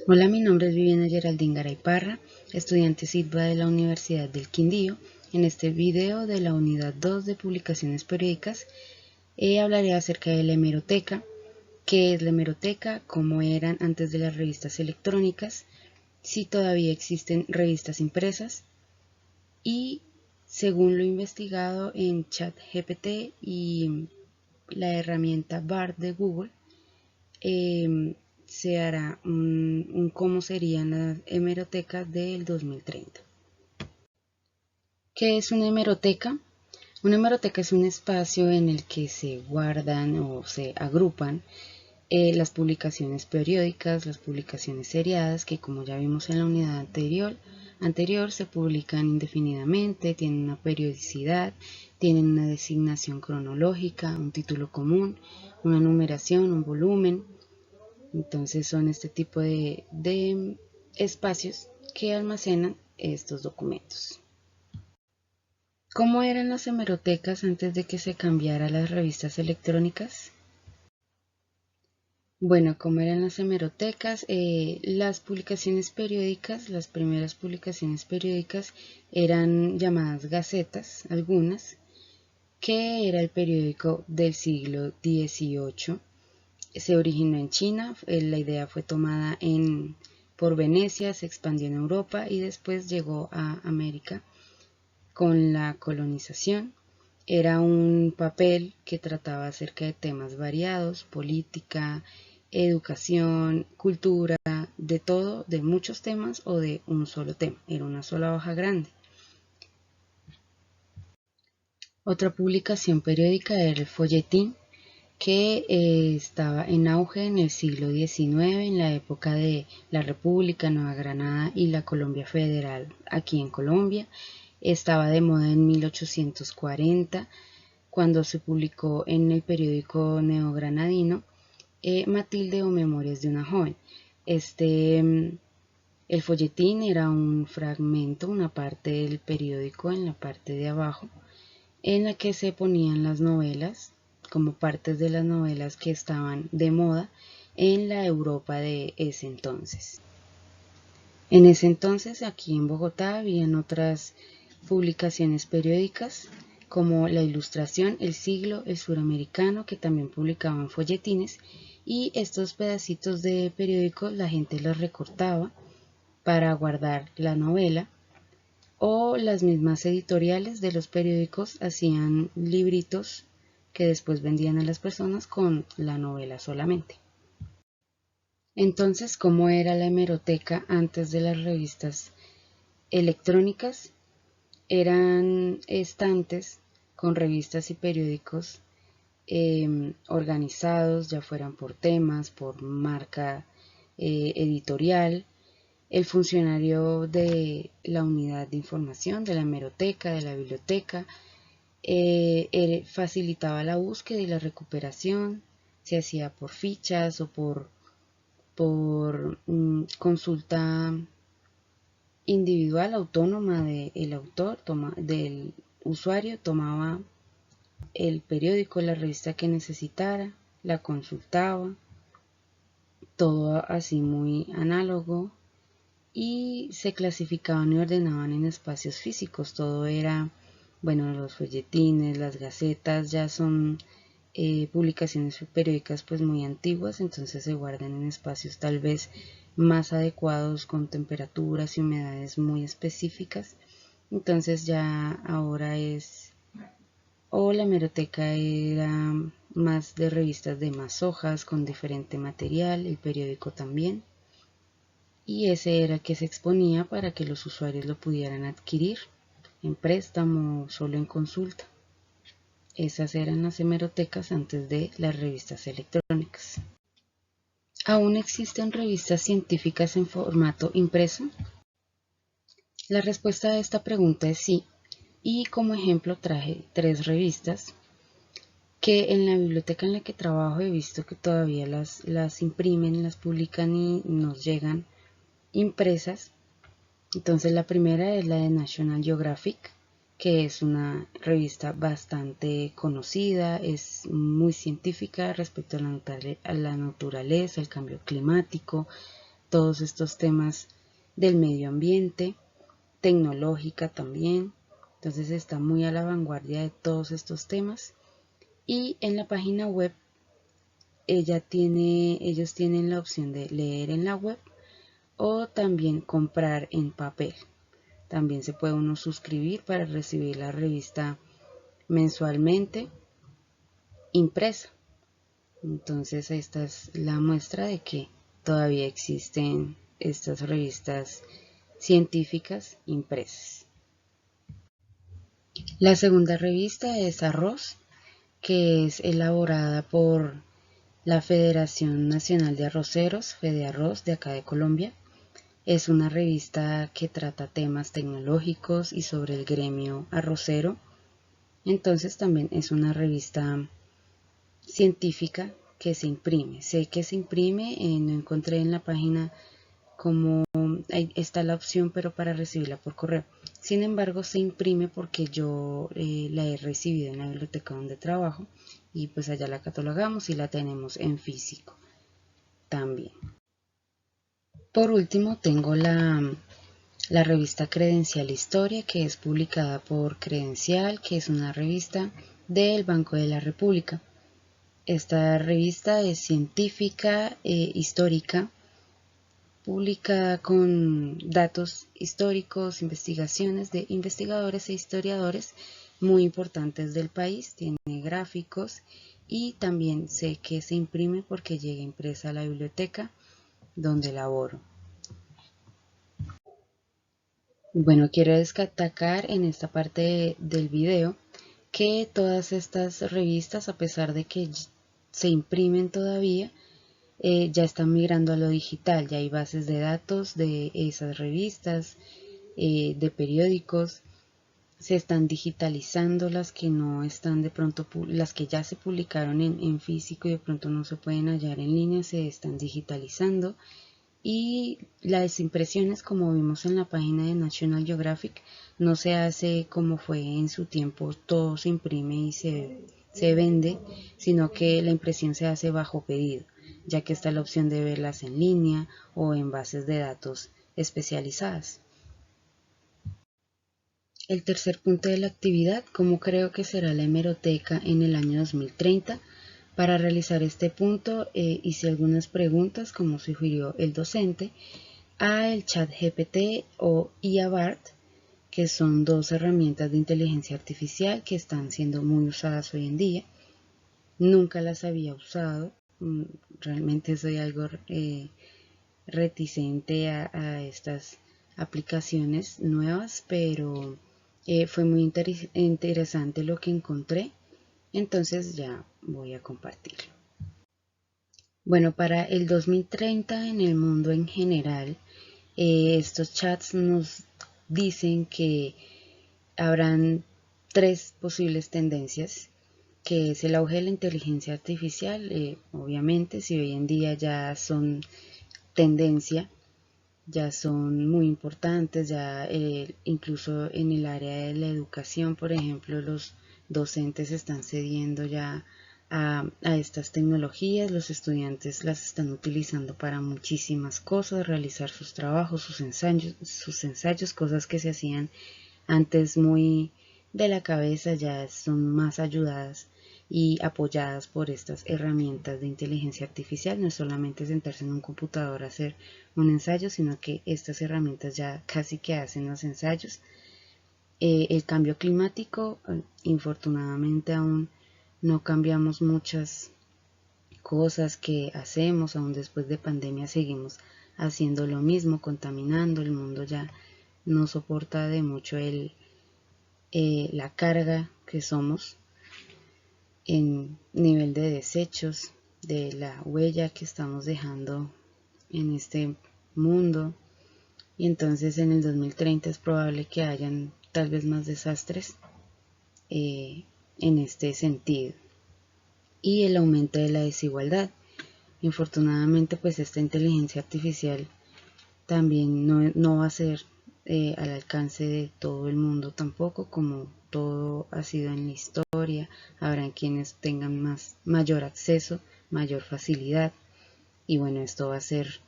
Hola, mi nombre es Viviana Geraldine Garay Parra, estudiante SITBA de la Universidad del Quindío. En este video de la unidad 2 de publicaciones periódicas hablaré acerca de la hemeroteca, qué es la hemeroteca, cómo eran antes de las revistas electrónicas, si todavía existen revistas impresas y, según lo investigado en ChatGPT y la herramienta BARD de Google, se hará un cómo serían las hemerotecas del 2030. ¿Qué es una hemeroteca? Una hemeroteca es un espacio en el que se guardan o se agrupan las publicaciones periódicas, las publicaciones seriadas, que como ya vimos en la unidad anterior se publican indefinidamente, tienen una periodicidad, tienen una designación cronológica, un título común, una numeración, un volumen. Entonces son este tipo de espacios que almacenan estos documentos. ¿Cómo eran las hemerotecas antes de que se cambiara a las revistas electrónicas? Bueno, ¿cómo eran las hemerotecas? Las publicaciones periódicas, las primeras publicaciones periódicas eran llamadas gacetas, algunas, que era el periódico del siglo XVIII. Se originó en China, la idea fue tomada por Venecia, se expandió en Europa y después llegó a América con la colonización. Era un papel que trataba acerca de temas variados, política, educación, cultura, de todo, de muchos temas o de un solo tema. Era una sola hoja grande. Otra publicación periódica era el folletín, que estaba en auge en el siglo XIX, en la época de la República, Nueva Granada y la Colombia Federal, aquí en Colombia. Estaba de moda en 1840, cuando se publicó en el periódico neogranadino Matilde o Memorias de una joven. El folletín era un fragmento, una parte del periódico en la parte de abajo, en la que se ponían las novelas, como partes de las novelas que estaban de moda en la Europa de ese entonces. En ese entonces, aquí en Bogotá, habían otras publicaciones periódicas como La Ilustración, El Siglo, El Suramericano, que también publicaban folletines, y estos pedacitos de periódicos la gente los recortaba para guardar la novela, o las mismas editoriales de los periódicos hacían libritos que después vendían a las personas con la novela solamente. Entonces, ¿cómo era la hemeroteca antes de las revistas electrónicas? Eran estantes con revistas y periódicos organizados, ya fueran por temas, por marca editorial. El funcionario de la unidad de información, de la hemeroteca, de la biblioteca, facilitaba la búsqueda y la recuperación, se hacía por fichas o por consulta individual, autónoma del autor, del usuario, tomaba el periódico, la revista que necesitara, la consultaba, todo así muy análogo, y se clasificaban y ordenaban en espacios físicos. Todo era, bueno, los folletines, las gacetas ya son publicaciones periódicas pues muy antiguas, entonces se guardan en espacios tal vez más adecuados, con temperaturas y humedades muy específicas. Entonces ya ahora o la hemeroteca era más de revistas de más hojas, con diferente material, el periódico también, y ese era el que se exponía para que los usuarios lo pudieran adquirir en préstamo o solo en consulta. Esas eran las hemerotecas antes de las revistas electrónicas. ¿Aún existen revistas científicas en formato impreso? La respuesta a esta pregunta es sí, y como ejemplo traje 3 revistas que en la biblioteca en la que trabajo he visto que todavía las imprimen, las publican y nos llegan impresas. Entonces la primera es la de National Geographic, que es una revista bastante conocida, es muy científica respecto a la naturaleza, el cambio climático, todos estos temas del medio ambiente, tecnológica también. Entonces está muy a la vanguardia de todos estos temas. Y en la página web ellos tienen la opción de leer en la web o también comprar en papel. También se puede uno suscribir para recibir la revista mensualmente impresa. Entonces esta es la muestra de que todavía existen estas revistas científicas impresas. La segunda revista es Arroz, que es elaborada por la Federación Nacional de Arroceros, FEDEARROZ, de acá de Colombia. Es una revista que trata temas tecnológicos y sobre el gremio arrocero. Entonces también es una revista científica que se imprime. Sé que se imprime, no encontré en la página como ahí está la opción, pero para recibirla por correo. Sin embargo, se imprime porque yo la he recibido en la biblioteca donde trabajo y pues allá la catalogamos y la tenemos en físico también. Por último, tengo la revista Credencial Historia, que es publicada por Credencial, que es una revista del Banco de la República. Esta revista es científica e histórica, publicada con datos históricos, investigaciones de investigadores e historiadores muy importantes del país, tiene gráficos y también sé que se imprime porque llega impresa a la biblioteca donde laboro. Bueno, quiero destacar en esta parte del video que todas estas revistas, a pesar de que se imprimen todavía, ya están migrando a lo digital, ya hay bases de datos de esas revistas, de periódicos, se están digitalizando las que no están de pronto, las que ya se publicaron en físico y de pronto no se pueden hallar en línea, se están digitalizando. Y las impresiones, como vimos en la página de National Geographic, no se hace como fue en su tiempo, todo se imprime y se vende, sino que la impresión se hace bajo pedido, ya que está la opción de verlas en línea o en bases de datos especializadas. El tercer punto de la actividad, cómo creo que será la hemeroteca en el año 2030. Para realizar este punto hice algunas preguntas, como sugirió el docente, a el ChatGPT o IA BART, que son dos herramientas de inteligencia artificial que están siendo muy usadas hoy en día. Nunca las había usado, realmente soy algo reticente a estas aplicaciones nuevas, pero fue muy interesante lo que encontré, entonces ya voy a compartirlo. Bueno, para el 2030 en el mundo en general, estos chats nos dicen que habrán tres posibles tendencias, que es el auge de la inteligencia artificial. Obviamente, si hoy en día ya son tendencia, ya son muy importantes, ya incluso en el área de la educación, por ejemplo, los docentes están cediendo ya a estas tecnologías, los estudiantes las están utilizando para muchísimas cosas, realizar sus trabajos, sus ensayos, cosas que se hacían antes muy de la cabeza, ya son más ayudadas y apoyadas por estas herramientas de inteligencia artificial. No es solamente sentarse en un computador a hacer un ensayo, sino que estas herramientas ya casi que hacen los ensayos. El cambio climático, infortunadamente aún no cambiamos muchas cosas que hacemos, aún después de pandemia seguimos haciendo lo mismo, contaminando. El mundo ya no soporta de mucho la carga que somos en nivel de desechos, de la huella que estamos dejando en este mundo. Y entonces en el 2030 es probable que hayan tal vez más desastres en este sentido. Y el aumento de la desigualdad. Infortunadamente, pues esta inteligencia artificial también no va a ser al alcance de todo el mundo tampoco, como todo ha sido en la historia. Habrán quienes tengan mayor acceso, mayor facilidad, y bueno, esto va a ser